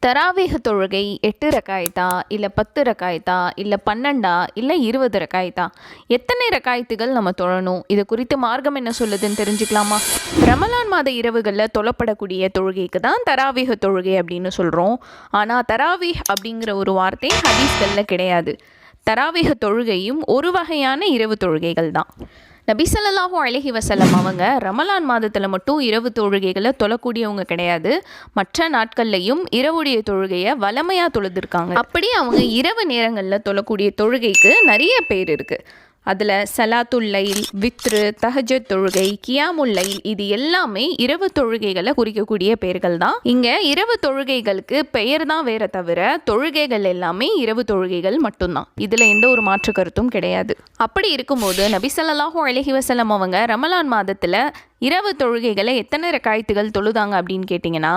தராவீஹ் தொழுகை 8 ரக்காயத்தா இல்லை 10 ரக்காயத்தா இல்லை 12 இல்லை 20 ரக்காயத்தா, எத்தனை ரக்காயத்துகள் நம்ம தொழணும்? இது குறித்து மார்க்கம் என்ன சொல்லுதுன்னு தெரிஞ்சுக்கலாமா? ரமலான் மாத இரவுகளில் தொழப்படக்கூடிய தொழுகைக்கு தான் தராவீஹ் தொழுகை அப்படின்னு சொல்கிறோம். ஆனால் தராவீஹ் அப்படிங்கிற ஒரு வார்த்தை ஹதீஸ்களில் கிடையாது. தராவீஹ் தொழுகையும் ஒரு வகையான இரவு தொழுகைகள் தான். நபி ஸல்லல்லாஹு அலைஹி வஸல்லம் அவங்க ரமலான் மாதத்தில் மட்டும் இரவு தொழுகைகளை தொழக்கூடியவங்க கிடையாது. மற்ற நாட்கள்லையும் இரவுடைய தொழுகையை வளமையாக தொழுதுருக்காங்க. அப்படி அவங்க இரவு நேரங்களில் தொழக்கூடிய தொழுகைக்கு நிறைய பேர் இருக்குது. அதில் சலாத்துல் லைல், வித்ரு, தஹஜத் தொழுகை, கியாமுல் லைல், இது எல்லாமே இரவு தொழுகைகளை குறிக்கக்கூடிய பெயர்கள் தான். இங்கே இரவு தொழுகைகளுக்கு பெயர் தான் வேற தவிர தொழுகைகள் எல்லாமே இரவு தொழுகைகள் மட்டும்தான். இதில் எந்த ஒரு மாற்று கருத்தும் கிடையாது. அப்படி இருக்கும்போது நபி ஸல்லல்லாஹு அலைஹி வஸல்லம் அவங்க ரமலான் மாதத்தில் இரவு தொழுகைகளை எத்தனை ரக்காயத்துகள் தொழுதாங்க அப்படின்னு கேட்டிங்கன்னா,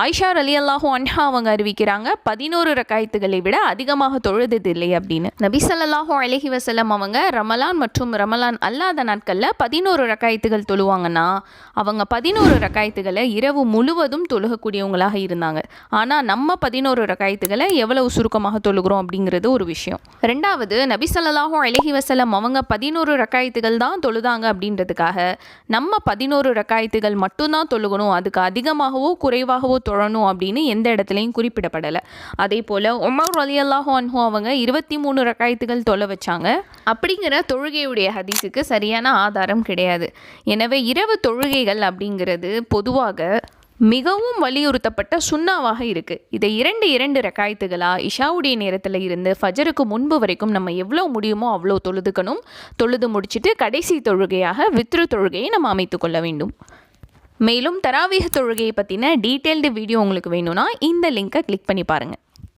ஆயிஷா ரலியல்லாஹு அன்ஹா அவங்க அறிவிக்கிறாங்க 11 ரக்காயத்துகளை விட அதிகமாக தொழுதது இல்லை அப்படின்னு. நபி ஸல்லல்லாஹு அலைஹி வஸல்லம் அவங்க ரமலான் மற்றும் ரமலான் அல்லாத நாட்களில் 11 ரக்காயத்துகள் தொழுவாங்கன்னா அவங்க 11 ரக்காயத்துகளை இரவு முழுவதும் தொழுகக்கூடியவங்களாக இருந்தாங்க. ஆனால் நம்ம 11 ரக்காயத்துகளை எவ்வளவு சுருக்கமாக தொழுகிறோம் அப்படிங்கிறது ஒரு விஷயம். ரெண்டாவது, நபி ஸல்லல்லாஹு அலைஹி வஸல்லம் அவங்க 11 ரக்காயத்துகள் தான் தொழுதாங்க அப்படின்றதுக்காக நம்ம 11 ரக்காயத்துகள் மட்டும்தான் தொழுகணும், அதுக்கு அதிகமாகவோ குறைவாகவோ தொழணும் அப்படின்னு எந்த இடத்துலையும் குறிப்பிடப்படலை. அதே போல் உமர் ரலியல்லாஹு அன்ஹு அவங்க 23 ரக்காயத்துகள் தொழ வச்சாங்க. அப்படிங்கிற தொழுகையுடைய ஹதீஸுக்கு சரியான ஆதாரம் கிடையாது. எனவே இரவு தொழுகைகள் அப்படிங்கிறது பொதுவாக மிகவும் வலியுறுத்தப்பட்ட சுன்னாவாக இருக்குது. இதை இரண்டு ரக்காயத்துகளாக இஷாவுடைய நேரத்தில் இருந்து ஃபஜருக்கு முன்பு வரைக்கும் நம்ம எவ்வளோ முடியுமோ அவ்வளோ தொழுதுக்கணும். தொழுது முடிச்சுட்டு கடைசி தொழுகையாக வித்ரு தொழுகையை நம்ம அமைத்து கொள்ள வேண்டும். மேலும் தராவீஹ் தொழுகையை பற்றின டீட்டெயில்டு வீடியோ உங்களுக்கு வேணும்னா இந்த லிங்கை கிளிக் பண்ணி பாருங்கள்.